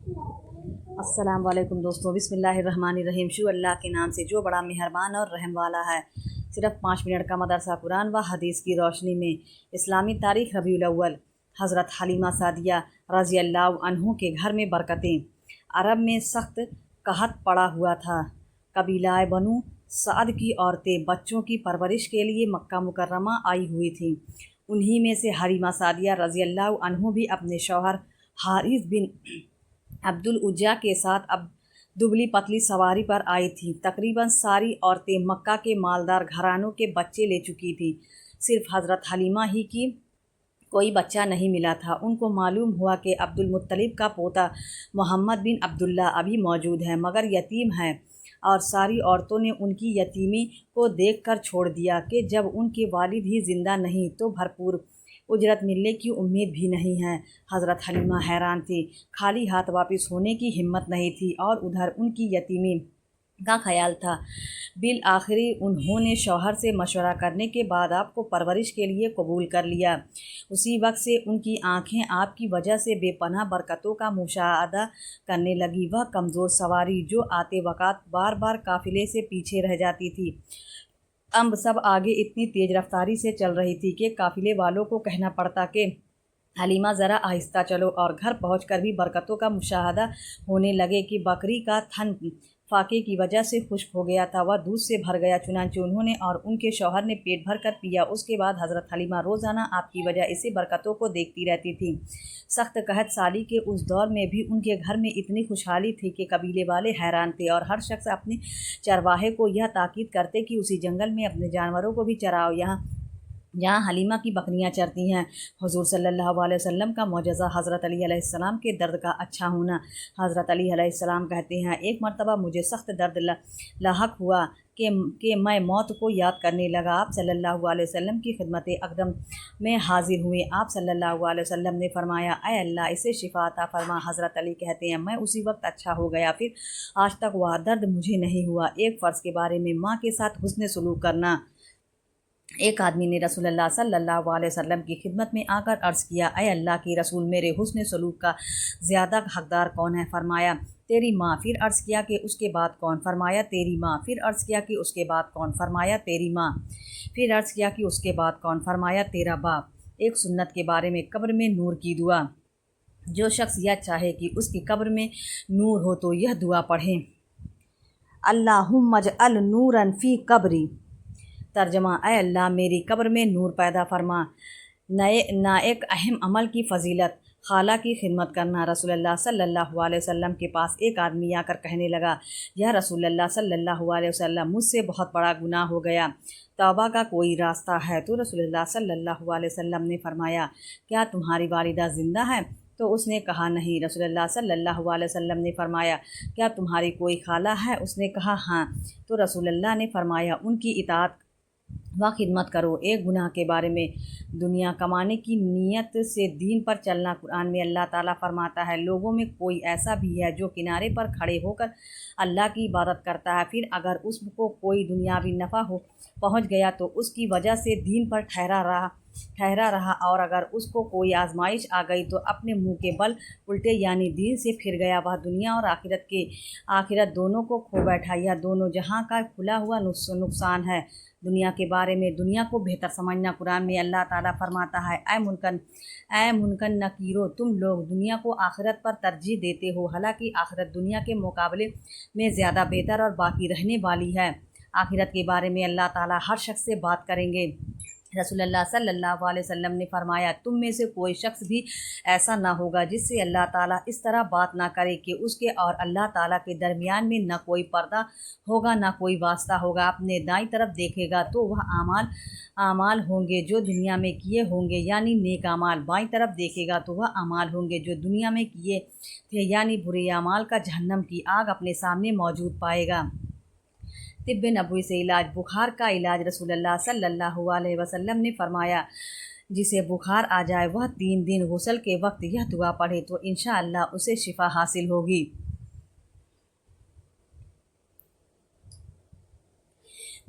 अस्सलाम वालेकुम दोस्तों, बिस्मिल्लाहिर्रहमानिर्रहीम। शु अल्लाह के नाम से जो बड़ा मेहरबान और रहम वाला है। सिर्फ 5 मिनट का मदरसा कुरान व हदीस की रोशनी में इस्लामी तारीख़ रबीउल अव्वल। हज़रत हलीमा सादिया रज़ी अल्लाह अन्हु के घर में बरकतें। अरब में सख्त कहत पड़ा हुआ था। कबीला बनु साद की औरतें बच्चों की परवरिश के लिए मक्का मुकर्रमा आई हुई थीं। उन्हीं में से हलीमा सादिया रज़ी अल्लाह अन्हु भी अपने शौहर हारिस बिन अब्दुल उज्जा के साथ अब दुबली पतली सवारी पर आई थी। तकरीबन सारी औरतें मक्का के मालदार घरानों के बच्चे ले चुकी थी। सिर्फ हज़रत हलीमा ही की कोई बच्चा नहीं मिला था। उनको मालूम हुआ कि अब्दुल मुत्तलिब का पोता मोहम्मद बिन अब्दुल्ला अभी मौजूद है मगर यतीम है, और सारी औरतों ने उनकी यतीमी को देखकर छोड़ दिया कि जब उनके वालिद ही ज़िंदा नहीं तो भरपूर उजरत मिलने की उम्मीद भी नहीं है। हज़रत हलीमा हैरान थी, खाली हाथ वापस होने की हिम्मत नहीं थी और उधर उनकी यतीमी का ख्याल था। बिल आखिरी उन्होंने शौहर से मशवरा करने के बाद आपको परवरिश के लिए कबूल कर लिया। उसी वक्त से उनकी आंखें आपकी वजह से बेपनाह बरकतों का मुशाहदा करने लगी। वह कमज़ोर सवारी जो आते वक़्त बार बार काफ़िले से पीछे रह जाती थी, अब सब आगे इतनी तेज़ रफ्तारी से चल रही थी कि काफ़िले वालों को कहना पड़ता कि हलीमा ज़रा आहिस्ता चलो, और घर पहुंचकर भी बरकतों का मुशाहदा होने लगे कि बकरी का थन फाके की वजह से खुश्क हो गया था, वह दूध से भर गया। चुनांचे उन्होंने और उनके शौहर ने पेट भर कर पिया। उसके बाद हज़रत हलीमा रोज़ाना आपकी वजह इसी बरकतों को देखती रहती थी। सख्त कहत साली के उस दौर में भी उनके घर में इतनी खुशहाली थी कि कबीले वाले हैरान थे, और हर शख्स अपने चरवाहे को यह ताकीद करते कि उसी जंगल में अपने जानवरों को भी चराओ जहाँ हलीमा की बकरियाँ चरती हैं। हुज़ूर सल्लल्लाहु अलैहि वसल्लम का मौजज़ा हज़रत अली अलैहिस्सलाम के दर्द का अच्छा होना। हज़रत अली अलैहिस्सलाम कहते हैं, एक मरतबा मुझे सख्त दर्द लाहक हुआ कि मैं मौत को याद करने लगा। आप सल्लल्लाहु अलैहि वसल्लम की खिदमत अक़दम में हाजिर हुए। आप सल्लल्लाहु अलैहि वसल्लम ने फरमाया, ऐ अल्लाह इसे शिफा अता फरमा। हज़रत अली कहते हैं, मैं उसी वक्त अच्छा हो गया, फिर आज तक वह दर्द मुझे नहीं हुआ। एक फ़र्ज़ के बारे में माँ के साथ हुस्न सलूक करना। एक आदमी ने रसूलुल्लाह सल्लल्लाहु अलैहि वसल्लम की खिदमत में आकर अर्ज़ किया, ऐ अल्लाह के रसूल, मेरे हुस्न सलूक का ज़्यादा हकदार कौन है? फरमाया, तेरी माँ। फिर अर्ज़ किया कि उसके बाद कौन? फरमाया, तेरी माँ। फिर अर्ज़ किया कि उसके बाद कौन? फरमाया, तेरी माँ। फिर अर्ज़ किया कि उसके बाद कौन? फरमाया, तेरा बाप। एक सुन्नत के बारे में, कब्र में नूर की दुआ। जो शख्स यह चाहे कि उसकी कब्र में नूर हो तो यह दुआ पढ़े, अल्लाहुम्मा जअल नूरन फ़ी कब्री। तर्जमा, ऐ अल्लाह मेरी कब्र में नूर पैदा फरमा। ना एक अहम अमल की फ़जीलत, खाला की खिदमत करना। रसूलुल्लाह सल्लल्लाहु अलैहि वसल्लम के पास एक आदमी आकर कहने लगा, यह रसूलुल्लाह सल्लल्लाहु अलैहि वसल्लम, मुझसे बहुत बड़ा गुनाह हो गया, तौबा का कोई रास्ता है? तो रसूलुल्लाह सल्लल्लाहु अलैहि वसल्लम ने फरमाया, क्या तुम्हारी वालिदा ज़िंदा है? तो उसने कहा, नहीं। रसूलुल्लाह सल्लल्लाहु अलैहि वसल्लम ने फरमाया, क्या तुम्हारी कोई खाला है? उसने कहा, हाँ। तो रसूलुल्लाह ने फरमाया, उनकी इताअत व खिदमत करो। एक गुनाह के बारे में, दुनिया कमाने की नीयत से दीन पर चलना। कुरान में अल्लाह ताला फरमाता है, लोगों में कोई ऐसा भी है जो किनारे पर खड़े होकर अल्लाह की इबादत करता है, फिर अगर उसको कोई दुनियावी नफ़ा पहुँच गया तो उसकी वजह से दीन पर ठहरा रहा, और अगर उसको कोई आजमाइश आ गई तो अपने मुंह के बल उल्टे यानी दीन से फिर गया। वह दुनिया और आखिरत दोनों को खो बैठा। यह दोनों जहां का खुला हुआ नुकसान है। दुनिया के बारे में, दुनिया को बेहतर समझना। कुरान में अल्लाह ताला फरमाता है, ऐ मुनकन नकीरो, तुम लोग दुनिया को आखिरत पर तरजीह देते हो, हालांकि आखिरत दुनिया के मुकाबले में ज़्यादा बेहतर और बाकी रहने वाली है। आखिरत के बारे में अल्लाह ताला हर शख्स से बात करेंगे। रसूलुल्लाह सल्लल्लाहु अलैहि वसल्लम ने फरमाया, तुम में से कोई शख्स भी ऐसा ना होगा जिससे अल्लाह ताला इस तरह बात ना करे कि उसके और अल्लाह ताला के दरमियान में न कोई पर्दा होगा, ना कोई वास्ता होगा। अपने दाईं तरफ देखेगा तो वह आमाल होंगे जो दुनिया में किए होंगे, यानी नेक अमाल। बाईं तरफ देखेगा तो वह अमाल होंगे जो दुनिया में किए थे, यानी बुरे अमाल का जहन्नम की आग अपने सामने मौजूद पाएगा। तिब्बे नबवी से इलाज। बुखार का इलाज। रसूलुल्लाह सल्लल्लाहु अलैहि वसल्लम ने फरमाया, जिसे बुखार आ जाए वह 3 दिन गुस्ल के वक्त यह दुआ पढ़े तो इंशाअल्लाह उसे शिफा हासिल होगी।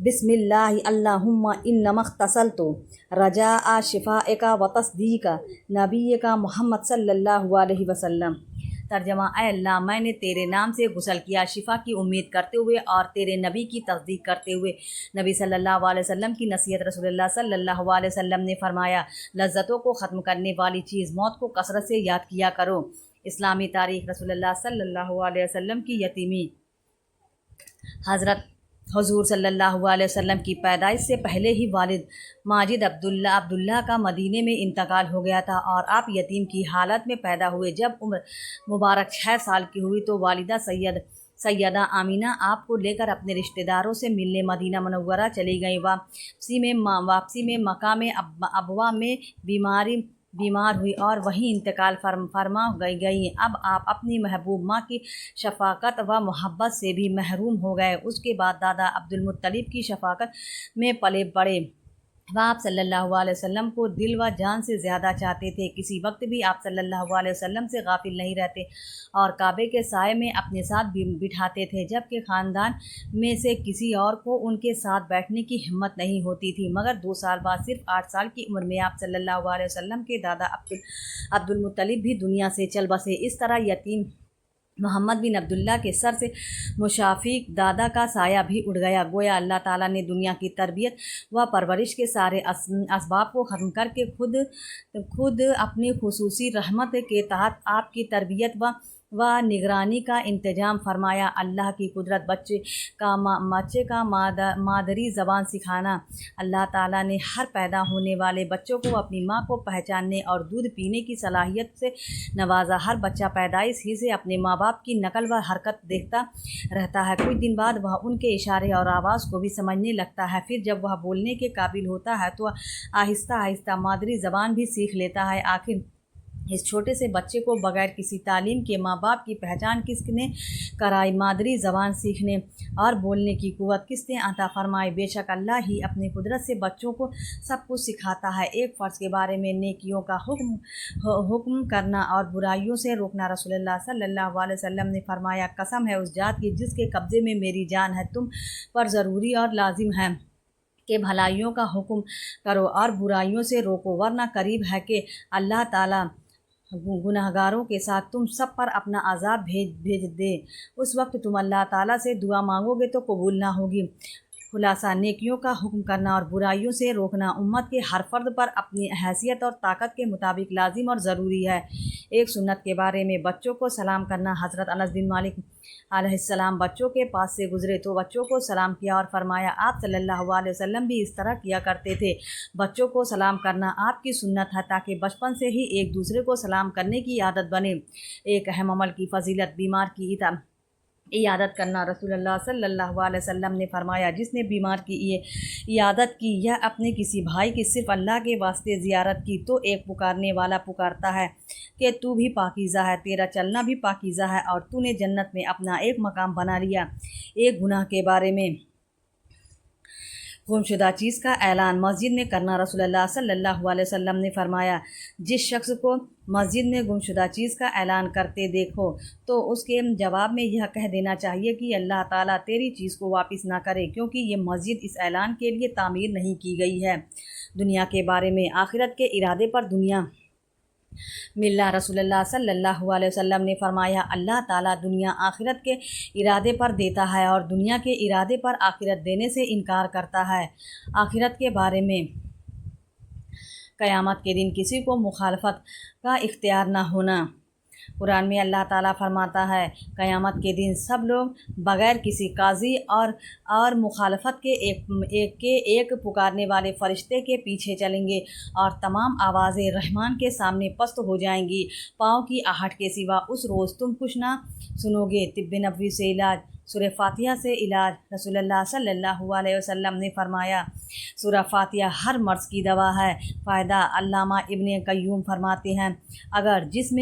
बिस्मिल्लाहि अल्लाहुम्मा इन्नमख्तसलतु रजाअ शिफाएका व तस्दीका नबीका मोहम्मद सल्लल्लाहु अलैहि वसल्लम। ترجمہ: اے اللہ، میں نے تیرے نام سے غسل کیا شفا کی امید کرتے ہوئے اور تیرے نبی کی تصدیق کرتے ہوئے۔ نبی صلی اللہ علیہ وسلم کی نصیحت۔ رسول اللہ صلی اللہ علیہ وسلم نے فرمایا، لذتوں کو ختم کرنے والی چیز موت کو کثرت سے یاد کیا کرو۔ اسلامی تاریخ۔ رسول اللہ صلی اللہ علیہ وسلم کی یتیمی۔ حضور صلی اللہ علیہ وسلم کی پیدائش سے پہلے ہی والد ماجد عبداللہ کا مدینے میں انتقال ہو گیا تھا اور آپ یتیم کی حالت میں پیدا ہوئے۔ جب عمر مبارک 6 سال کی ہوئی تو والدہ سیدہ آمینہ آپ کو لے کر اپنے رشتہ داروں سے ملنے مدینہ منورہ چلی گئیں۔ واپسی میں مکہ میں ابوا میں بیمار ہوئی اور وہیں انتقال فرما گئیں۔ اب آپ اپنی محبوب ماں کی شفقت و محبت سے بھی محروم ہو گئے۔ اس کے بعد دادا عبدالمطلب کی شفقت میں پلے بڑھے۔ وہ آپ صلی اللہ علیہ وسلم کو دل و جان سے زیادہ چاہتے تھے۔ کسی وقت بھی آپ صلی اللہ علیہ وسلم سے غافل نہیں رہتے اور کعبے کے سائے میں اپنے ساتھ بٹھاتے تھے، جبکہ خاندان میں سے کسی اور کو ان کے ساتھ بیٹھنے کی ہمت نہیں ہوتی تھی۔ مگر 2 سال بعد صرف 8 سال کی عمر میں آپ صلی اللہ علیہ وسلم کے دادا عبدالمطلب بھی دنیا سے چل بسے۔ اس طرح یتیم محمد بن عبداللہ کے سر سے مشفق دادا کا سایہ بھی اٹھ گیا۔ گویا اللہ تعالیٰ نے دنیا کی تربیت و پرورش کے سارے اسباب کو ختم کر کے خود اپنی خصوصی رحمت کے تحت آپ کی تربیت و نگرانی کا انتظام فرمایا۔ اللہ کی قدرت بچے کا مادری زبان سکھانا۔ اللہ تعالیٰ نے ہر پیدا ہونے والے بچوں کو اپنی ماں کو پہچاننے اور دودھ پینے کی صلاحیت سے نوازا۔ ہر بچہ پیدائش ہی سے اپنے ماں باپ کی نقل و حرکت دیکھتا رہتا ہے۔ کچھ دن بعد وہ ان کے اشارے اور آواز کو بھی سمجھنے لگتا ہے۔ پھر جب وہ بولنے کے قابل ہوتا ہے تو آہستہ آہستہ مادری زبان بھی سیکھ لیتا ہے۔ آخر اس چھوٹے سے بچے کو بغیر کسی تعلیم کے ماں باپ کی پہچان کس نے کرائی؟ مادری زبان سیکھنے اور بولنے کی قوت کس نے عطا فرمائی؟ بے شک اللہ ہی اپنی قدرت سے بچوں کو سب کچھ سکھاتا ہے۔ ایک فرض کے بارے میں نیکیوں کا حکم کرنا اور برائیوں سے روکنا۔ رسول اللہ صلی اللہ علیہ وسلم نے فرمایا، قسم ہے اس ذات کی جس کے قبضے میں میری جان ہے، تم پر ضروری اور لازم ہے کہ بھلائیوں کا حکم کرو اور برائیوں سے روکو، ورنہ قریب ہے کہ اللہ تعالیٰ گناہگاروں کے ساتھ تم سب پر اپنا عذاب بھیج دے۔ اس وقت تم اللہ تعالیٰ سے دعا مانگو گے تو قبول نہ ہوگی۔ خلاصہ: نیکیوں کا حکم کرنا اور برائیوں سے روکنا امت کے ہر فرد پر اپنی حیثیت اور طاقت کے مطابق لازم اور ضروری ہے۔ ایک سنت کے بارے میں بچوں کو سلام کرنا۔ حضرت انس بن مالک علیہ السلام بچوں کے پاس سے گزرے تو بچوں کو سلام کیا اور فرمایا، آپ صلی اللہ علیہ وسلم بھی اس طرح کیا کرتے تھے۔ بچوں کو سلام کرنا آپ کی سنت ہے تاکہ بچپن سے ہی ایک دوسرے کو سلام کرنے کی عادت بنے۔ ایک اہم عمل کی فضیلت، بیمار کی عیادت کرنا۔ رسول اللہ صلی اللہ علیہ وسلم نے فرمایا، جس نے بیمار کی عیادت کی یا اپنے کسی بھائی کی صرف اللہ کے واسطے زیارت کی تو ایک پکارنے والا پکارتا ہے کہ تو بھی پاکیزہ ہے، تیرا چلنا بھی پاکیزہ ہے اور تو نے جنت میں اپنا ایک مقام بنا لیا۔ ایک گناہ کے بارے میں گمشدہ چیز کا اعلان مسجد میں کرنا۔ رسول اللہ صلی اللہ علیہ وسلم نے فرمایا، جس شخص کو مسجد میں گمشدہ چیز کا اعلان کرتے دیکھو تو اس کے جواب میں یہ کہہ دینا چاہیے کہ اللہ تعالیٰ تیری چیز کو واپس نہ کرے، کیونکہ یہ مسجد اس اعلان کے لیے تعمیر نہیں کی گئی ہے۔ دنیا کے بارے میں آخرت کے ارادے پر دنیا ملنا۔ رسول اللہ صلی اللہ علیہ وسلم نے فرمایا، اللہ تعالیٰ دنیا آخرت کے ارادے پر دیتا ہے اور دنیا کے ارادے پر آخرت دینے سے انکار کرتا ہے۔ آخرت کے بارے میں قیامت کے دن کسی کو مخالفت کا اختیار نہ ہونا۔ قرآن میں اللہ تعالیٰ فرماتا ہے، قیامت کے دن سب لوگ بغیر کسی قاضی اور مخالفت کے ایک پکارنے والے فرشتے کے پیچھے چلیں گے اور تمام آوازیں رحمان کے سامنے پست ہو جائیں گی۔ پاؤں کی آہٹ کے سوا اس روز تم کچھ نہ سنو گے۔ طب نبوی سے علاج، سورہ فاتحہ سے علاج۔ رسول اللہ صلی اللہ علیہ وسلم نے فرمایا، سورہ فاتحہ ہر مرض کی دوا ہے۔ فائدہ: علامہ ابن قیوم فرماتے ہیں، اگر جسم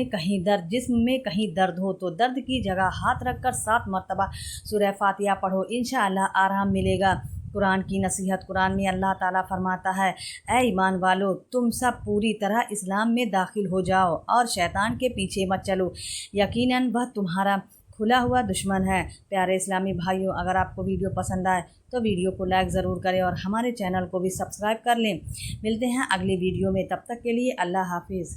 میں کہیں درد ہو تو درد کی جگہ ہاتھ رکھ کر 7 مرتبہ سورہ فاتحہ پڑھو، انشاءاللہ آرام ملے گا۔ قرآن کی نصیحت۔ قرآن میں اللہ تعالیٰ فرماتا ہے، اے ایمان والو، تم سب پوری طرح اسلام میں داخل ہو جاؤ اور شیطان کے پیچھے مت چلو، یقیناً وہ تمہارا کھلا ہوا دشمن ہے۔ پیارے اسلامی بھائیوں، اگر آپ کو ویڈیو پسند آئے تو ویڈیو کو لائک ضرور کریں اور ہمارے چینل کو بھی سبسکرائب کر لیں۔ ملتے ہیں اگلی ویڈیو میں، تب تک کے لیے اللہ حافظ۔